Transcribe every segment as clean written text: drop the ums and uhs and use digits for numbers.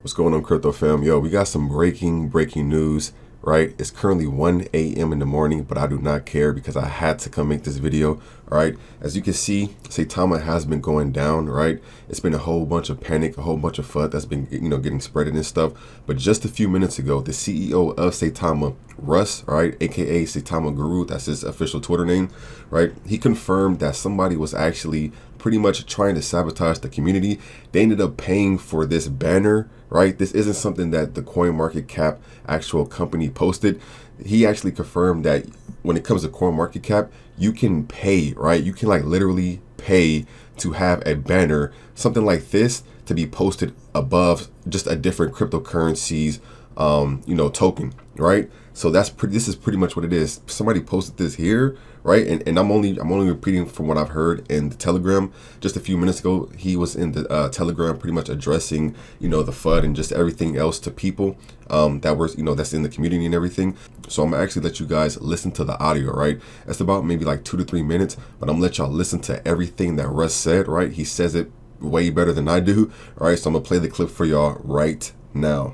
What's going on, crypto fam? Yo, we got some breaking news, right? It's currently 1 a.m. in the morning, but I do not care because I had to come make this video, all right? As you can see, Saitama has been going down, right? It's been a whole bunch of panic, a whole bunch of FUD that's been, getting spreaded and stuff. But just a few minutes ago, the CEO of Saitama, Russ, right, aka Saitama Guru, that's his official Twitter name, right? He confirmed that somebody was actually pretty much trying to sabotage the community. They ended up paying for this banner, right? This isn't something that the CoinMarketCap actual company posted. He actually confirmed that when it comes to CoinMarketCap, you can pay, right? You can like literally pay to have a banner, something like this, to be posted above just a different cryptocurrencies, token, right? So this is pretty much what it is. Somebody posted this here, right? And I'm only repeating from what I've heard in the Telegram. Just a few minutes ago, he was in the Telegram pretty much addressing, the FUD and just everything else to people that were, that's in the community and everything. So I'm gonna actually let you guys listen to the audio, right? It's about maybe like 2 to 3 minutes, but I'm gonna let y'all listen to everything that Russ said, right? He says it way better than I do, all right? So I'm gonna play the clip for y'all right now.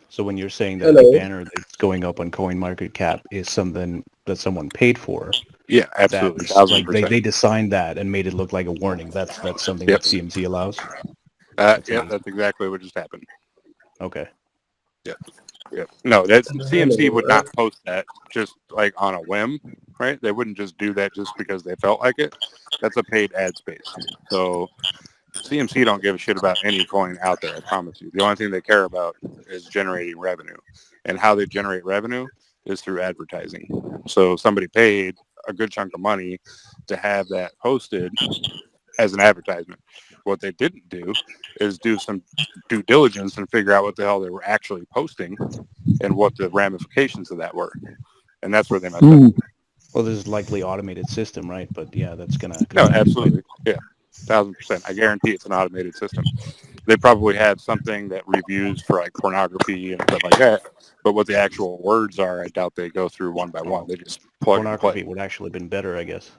So when you're saying that the banner that's going up on CoinMarketCap is something that someone paid for, yeah, absolutely, like they designed that and made it look like a warning. That's something that CMC allows. Yeah, that's exactly what just happened. Okay. Yeah. No, that's CMC would not post that just like on a whim, right? They wouldn't just do that just because they felt like it. That's a paid ad space. So CMC don't give a shit about any coin out there, I promise you. The only thing they care about is generating revenue. And how they generate revenue is through advertising. So somebody paid a good chunk of money to have that posted as an advertisement. What they didn't do is do some due diligence and figure out what the hell they were actually posting and what the ramifications of that were. And that's where they messed up. Well, this is likely automated system, right? But yeah, that's gonna No, absolutely. Yeah. 1,000%. I guarantee it's an automated system. They probably have something that reviews for like pornography and stuff like that. But what the actual words are, I doubt they go through one by one. They just plug and play. Pornography would actually been better, I guess.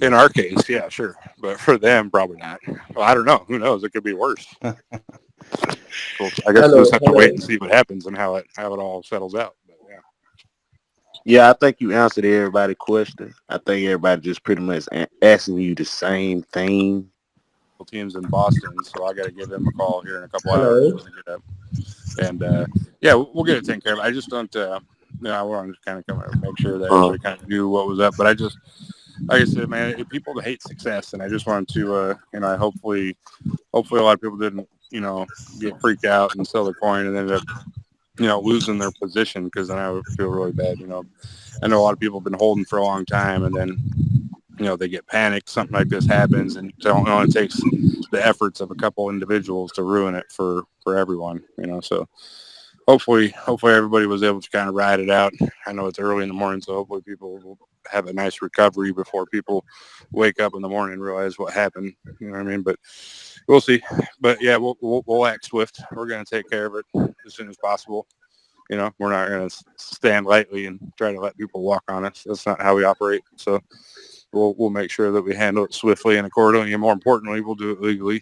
In our case, yeah, sure. But for them, probably not. Well, I don't know. Who knows? It could be worse. Well, I guess we'll just have to wait and see what happens and how it all settles out. But, yeah. Yeah, I think you answered everybody's question. I think everybody just pretty much asking you the same thing. Teams in Boston, so I got to give them a call here in a couple hours when they get up. And yeah, we'll get it taken care of. I just don't. I wanted to kind of come and make sure that everybody kind of knew what was up. But I just, like I said, man, people hate success, and I just wanted to, hopefully a lot of people didn't, get freaked out and sell their coin and end up, losing their position, because then I would feel really bad. I know a lot of people have been holding for a long time, and then, they get panicked, something like this happens, and it takes the efforts of a couple individuals to ruin it for everyone, so hopefully everybody was able to kind of ride it out. I know it's early in the morning, so hopefully people will have a nice recovery before people wake up in the morning and realize what happened, you know what I mean? But we'll see. But yeah, we'll act swift. We're going to take care of it as soon as possible. We're not going to stand lightly and try to let people walk on us. That's not how we operate. So we'll make sure that we handle it swiftly and accordingly, and more importantly, we'll do it legally.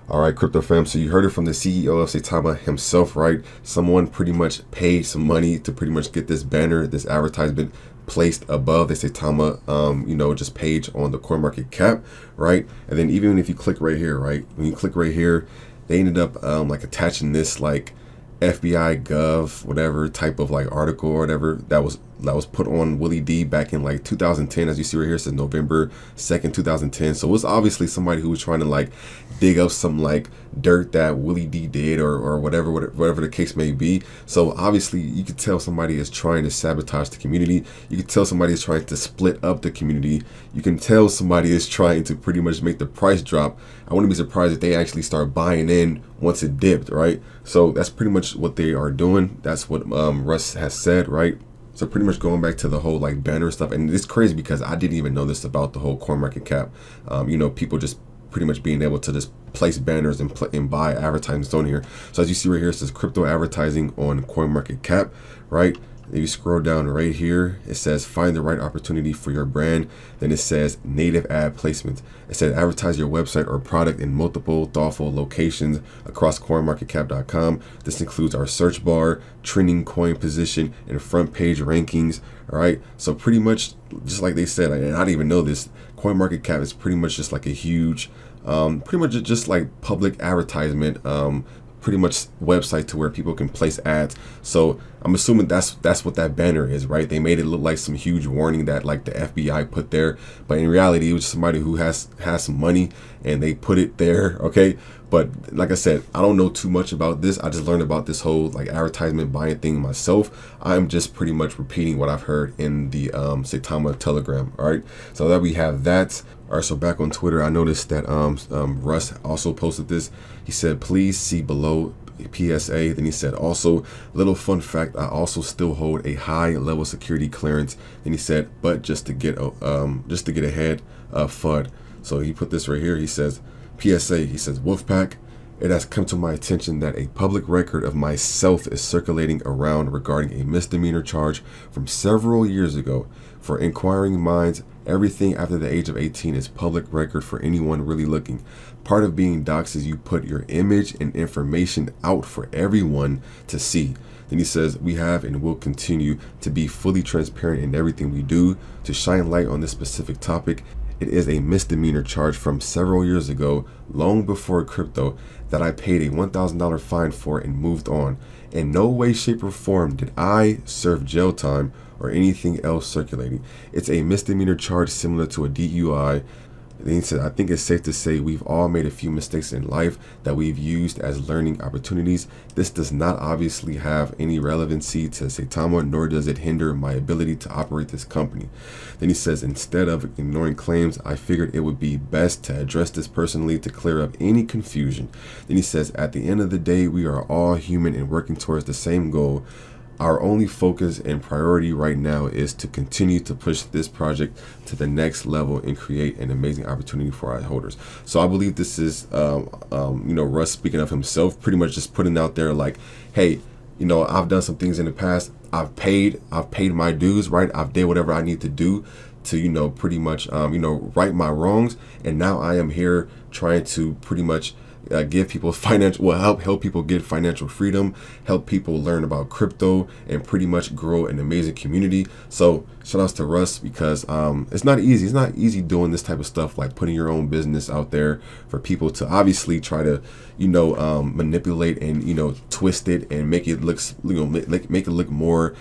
All right, crypto fam. So you heard it from the CEO of Saitama himself, right? Someone pretty much paid some money to pretty much get this banner, this advertisement placed above the Saitama, just page on the CoinMarketCap, right? And then even if you click right here, right? When you click right here, they ended up like attaching this like FBI Gov, whatever type of like article or whatever that was put on Willie D back in like 2010. As you see right here, it says November 2nd, 2010. So it was obviously somebody who was trying to like dig up some like dirt that Willie D did or whatever the case may be. So obviously you could tell somebody is trying to sabotage the community. You could tell somebody is trying to split up the community. You can tell somebody is trying to pretty much make the price drop. I wouldn't be surprised if they actually start buying in once it dipped, right? So that's pretty much what they are doing. That's what Russ has said, right? So pretty much going back to the whole like banner stuff, and it's crazy because I didn't even know this about the whole CoinMarketCap. People just pretty much being able to just place banners and buy advertisements on here. So as you see right here, it says crypto advertising on CoinMarketCap, right? If you scroll down right here, it says find the right opportunity for your brand. Then it says native ad placement. It said advertise your website or product in multiple thoughtful locations across coinmarketcap.com. This includes our search bar, trending coin position, and front page rankings. All right. So pretty much just like they said, and I didn't even know this, CoinMarketCap is pretty much just like a huge, pretty much just like public advertisement, pretty much website to where people can place ads. So I'm assuming that's what that banner is, right? They made it look like some huge warning that like the FBI put there, but in reality it was somebody who has some money and they put it there. Okay, but like I said, I don't know too much about this. I just learned about this whole like advertisement buying thing myself. I'm just pretty much repeating what I've heard in the Saitama Telegram. All right, so that we have that. All right, so back on Twitter, I noticed that Russ also posted this. He said, please see below PSA. Then he said, also, little fun fact, I also still hold a high level security clearance. Then he said, but just to get ahead of FUD. So he put this right here. He says, PSA, he says, Wolfpack, it has come to my attention that a public record of myself is circulating around regarding a misdemeanor charge from several years ago. For inquiring minds, everything after the age of 18 is public record for anyone really looking. Part of being doxxed is you put your image and information out for everyone to see. Then he says, we have and will continue to be fully transparent in everything we do. To shine light on this specific topic, it is a misdemeanor charge from several years ago, long before crypto, that I paid a $1,000 fine for and moved on. In no way, shape, or form did I serve jail time or anything else circulating. It's a misdemeanor charge similar to a DUI. Then he said, I think it's safe to say we've all made a few mistakes in life that we've used as learning opportunities. This does not obviously have any relevancy to Saitama, nor does it hinder my ability to operate this company. Then he says, instead of ignoring claims, I figured it would be best to address this personally to clear up any confusion. Then he says, at the end of the day, we are all human and working towards the same goal. Our only focus and priority right now is to continue to push this project to the next level and create an amazing opportunity for our holders. So I believe this is, Russ speaking of himself, pretty much just putting out there like, hey, I've done some things in the past. I've paid my dues, right? I've did whatever I need to do to, pretty much, right my wrongs. And now I am here trying to pretty much give people help people get financial freedom, help people learn about crypto, and pretty much grow an amazing community. So shout outs to Russ, because it's not easy. It's not easy doing this type of stuff, like putting your own business out there for people to obviously try to, manipulate and, twist it and make it look, make it look more,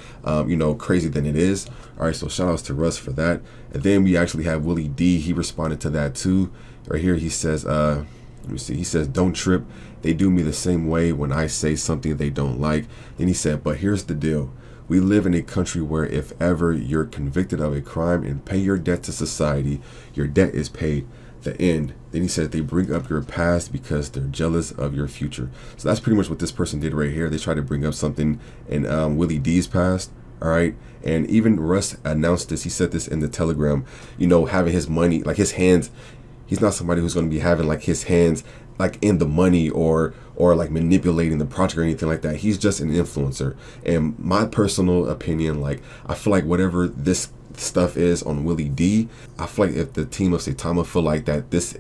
crazy than it is. All right. So shout outs to Russ for that. And then we actually have Willie D. He responded to that too. Right here, he says, let me see. He says, don't trip. They do me the same way when I say something they don't like. Then he said, but here's the deal. We live in a country where if ever you're convicted of a crime and pay your debt to society, your debt is paid. The end. Then he said they bring up your past because they're jealous of your future. So that's pretty much what this person did right here. They tried to bring up something in Willie D's past. All right. And even Russ announced this. He said this in the Telegram, having his money, like his hands. He's not somebody who's going to be having like his hands like in the money or like manipulating the project or anything like that. He's just an influencer. And my personal opinion, like I feel like whatever this stuff is on Willie D, I feel like if the team of Saitama feel like that this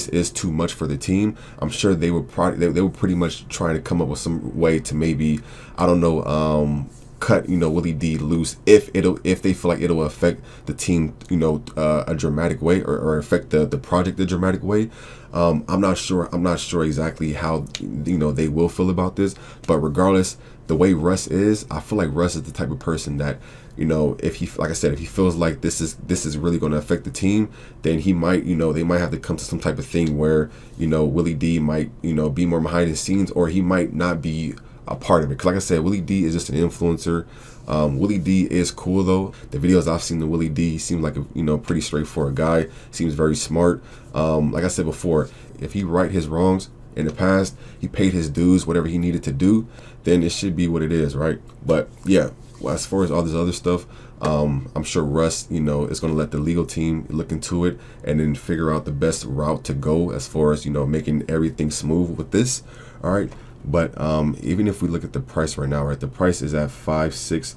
is too much for the team, I'm sure they were pretty much trying to come up with some way to maybe, I don't know, cut Willie D loose if they feel like it'll affect the team a dramatic way or affect the project a dramatic way. I'm not sure exactly how they will feel about this, but regardless, the way Russ is, I feel like Russ is the type of person that if he, like I said, if he feels like this is really going to affect the team, then he might they might have to come to some type of thing where Willie D might be more behind the scenes, or he might not be a part of it. Because like I said, Willie D is just an influencer. Willie D is cool though. The videos I've seen of Willie D, he seems like a pretty straightforward guy. Seems very smart. Like I said before, if he right his wrongs in the past, he paid his dues, whatever he needed to do, then it should be what it is, right? But yeah, as far as all this other stuff, I'm sure Russ, is going to let the legal team look into it and then figure out the best route to go as far as making everything smooth with this. All right. But even if we look at the price right now, right, the price is at 5.6.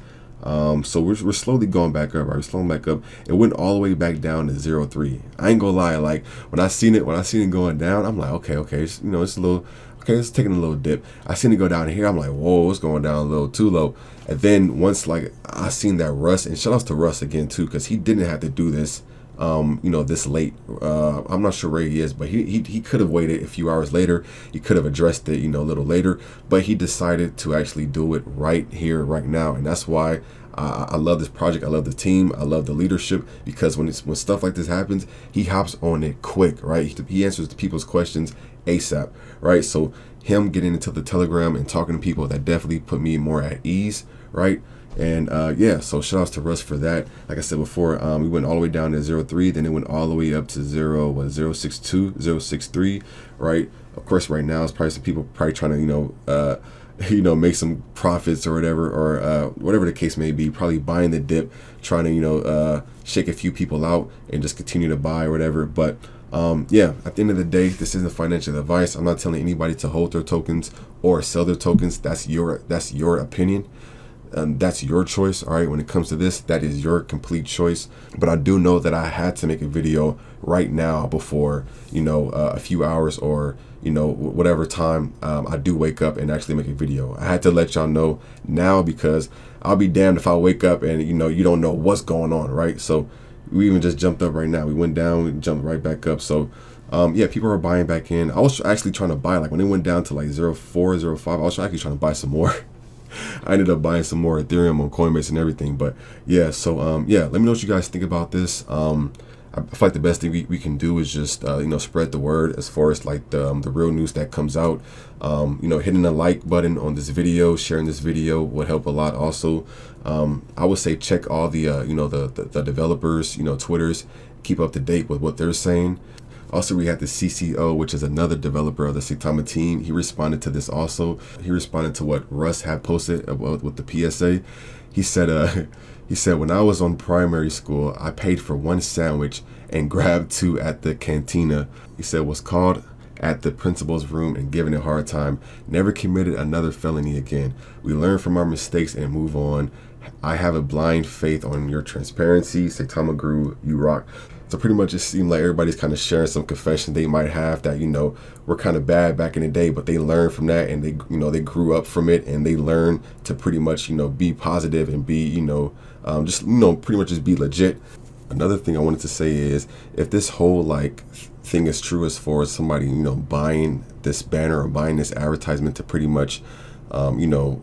So we're slowly going back up, right? We're slowing back up. It went all the way back down to 0.3. I ain't gonna lie, like when I seen it going down, I'm like, okay, it's, you know, it's a little, okay, it's taking a little dip. I seen it go down here, I'm like, whoa, it's going down a little too low. And then once like I seen that Russ, and shout outs to Russ again too, because he didn't have to do this, you know, this late. I'm not sure where he is, but he could have waited a few hours later. He could have addressed it, you know, a little later, but he decided to actually do it right here, right now. And that's why I love this project. I love the team. I love the leadership, because when stuff like this happens, he hops on it quick, right? He answers people's questions ASAP, right? So him getting into the Telegram and talking to people, that definitely put me more at ease, right? And yeah, so shout outs to Russ for that. Like I said before, we went all the way down to 0.3, then it went all the way up to 0.62, 0.63, right? Of course, right now it's probably some people probably trying to, you know, make some profits or whatever, or whatever the case may be, probably buying the dip, trying to, you know, shake a few people out and just continue to buy or whatever. But yeah, at the end of the day, this isn't financial advice. I'm not telling anybody to hold their tokens or sell their tokens. That's your opinion. That's your choice. All right, when it comes to this, that is your complete choice. But I do know that I had to make a video right now before, you know, a few hours or, you know, whatever time I do wake up and actually make a video. I had to let y'all know now, because I'll be damned if I wake up and, you know, you don't know what's going on, right? So we even just jumped up right now. We went down, we jumped right back up. So yeah, people are buying back in. I was actually trying to buy, like when it went down to like 0.4, 0.5, I was actually trying to buy some more. I ended up buying some more Ethereum on Coinbase and everything. But yeah, so yeah, let me know what you guys think about this. I feel like the best thing we can do is just you know, spread the word as far as like the real news that comes out. You know, hitting the like button on this video, sharing this video would help a lot. Also, I would say check all the you know, the developers, you know, Twitters, keep up to date with what they're saying. Also, we had the C.O.O, which is another developer of the Saitama team. He responded to this also. He responded to what Russ had posted about with the PSA. He said, when I was on primary school, I paid for one sandwich and grabbed two at the cantina. He said, was called at the principal's room and given a hard time. Never committed another felony again. We learn from our mistakes and move on. I have a blind faith on your transparency. Saitama grew, you rock. So pretty much it seemed like everybody's kind of sharing some confession they might have that, you know, were kind of bad back in the day, but they learned from that, and they, you know, they grew up from it, and they learned to pretty much, you know, be positive and be, you know, just, you know, pretty much just be legit. Another thing I wanted to say is, if this whole like thing is true as far as somebody, you know, buying this banner or buying this advertisement to pretty much you know,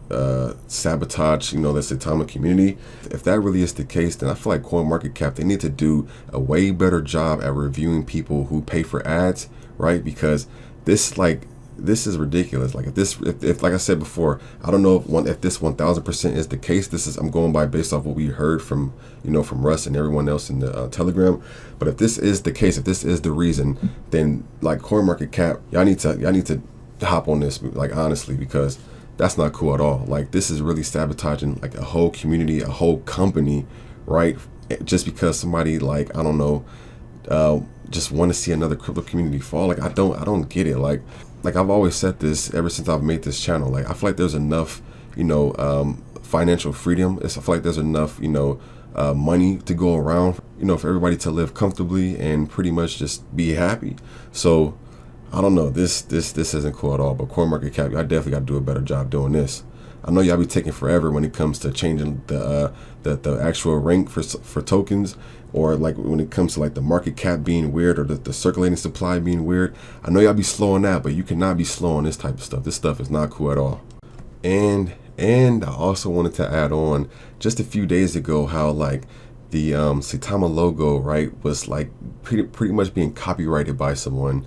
sabotage, you know, the Saitama community. If that really is the case, then I feel like CoinMarketCap, they need to do a way better job at reviewing people who pay for ads, right? Because this is ridiculous. Like if like I said before, I don't know if this 1000% is the case. I'm going by based off what we heard from, you know, from Russ and everyone else in the Telegram. But if this is the case, if this is the reason, then like CoinMarketCap, y'all need to hop on this, like honestly, because that's not cool at all. Like this is really sabotaging like a whole community, a whole company, right? Just because somebody, like, I don't know, just want to see another crypto community fall. Like I don't get it. Like I've always said this ever since I've made this channel. Like I feel like there's enough, you know, financial freedom. I feel like there's enough, you know, money to go around, you know, for everybody to live comfortably and pretty much just be happy. So I don't know, this isn't cool at all. But CoinMarketCap, I definitely got to do a better job doing this. I know y'all be taking forever when it comes to changing the actual rank for tokens, or like when it comes to like the market cap being weird, or the circulating supply being weird. I know y'all be slow on that, but you cannot be slow on this type of stuff. This stuff is not cool at all. And I also wanted to add on just a few days ago how like the Saitama logo, right, was like pretty much being copyrighted by someone.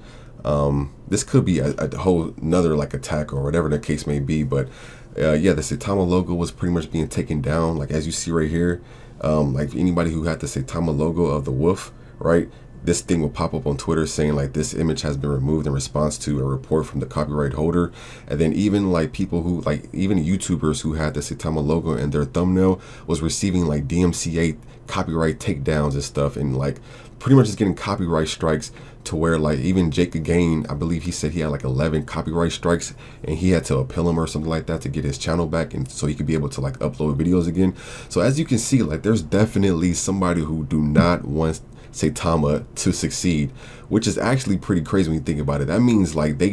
This could be a whole another like attack or whatever the case may be, but yeah, the Saitama logo was pretty much being taken down, like as you see right here. Like anybody who had the Saitama logo of the wolf, right, this thing will pop up on Twitter saying like this image has been removed in response to a report from the copyright holder. And then even like people who like even YouTubers who had the Saitama logo in their thumbnail was receiving like DMCA copyright takedowns and stuff, and like pretty much just getting copyright strikes, to where like even Jake again, I believe he said he had like 11 copyright strikes and he had to appeal them or something like that to get his channel back, and so he could be able to like upload videos again. So as you can see, like there's definitely somebody who do not want Saitama to succeed, which is actually pretty crazy when you think about it. That means like they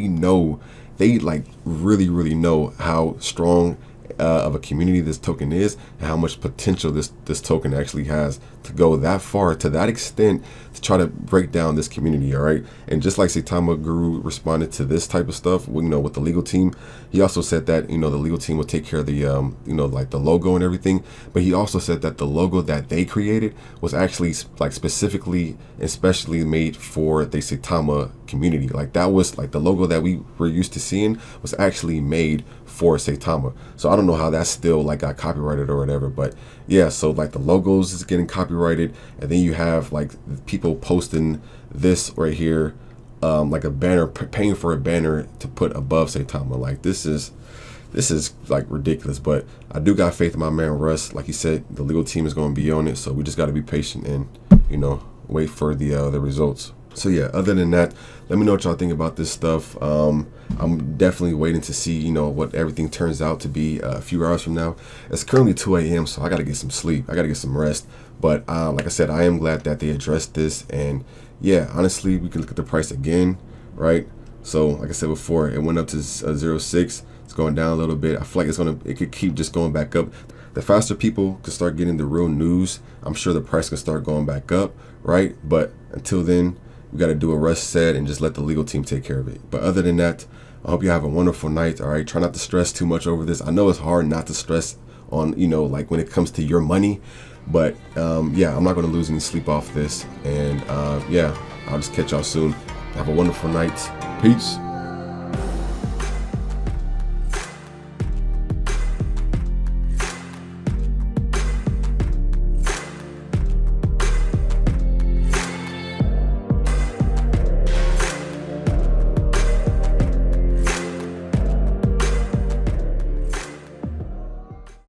like really know how strong of a community this token is, and how much potential this token actually has to go that far, to that extent, to try to break down this community. All right, and just like Saitama Guru responded to this type of stuff, you know, with the legal team, he also said that, you know, the legal team would take care of the you know, like the logo and everything, but he also said that the logo that they created was actually like specifically and specially made for the Saitama community. Like that was like the logo that we were used to seeing was actually made for Saitama. So I don't know how that's still like got copyrighted or whatever, but yeah, so like the logos is getting copyrighted, and then you have like people posting this right here, like a banner, paying for a banner to put above Saitama. Like this is like ridiculous, but I do got faith in my man Russ. Like he said, the legal team is going to be on it, so we just got to be patient and, you know, wait for the results. So yeah, other than that, let me know what y'all think about this stuff. I'm definitely waiting to see, you know, what everything turns out to be a few hours from now. It's currently 2 a.m., so I got to get some sleep. I got to get some rest. But like I said, I am glad that they addressed this. And yeah, honestly, we can look at the price again, right? So like I said before, it went up to 0.6. It's going down a little bit. I feel like it could keep just going back up. The faster people can start getting the real news, I'm sure the price can start going back up, right? But until then, we got to do what Russ said and just let the legal team take care of it. But other than that, I hope you have a wonderful night. All right, try not to stress too much over this. I know it's hard not to stress on, you know, like when it comes to your money, but yeah, I'm not going to lose any sleep off this. And yeah, I'll just catch y'all soon. Have a wonderful night. Peace.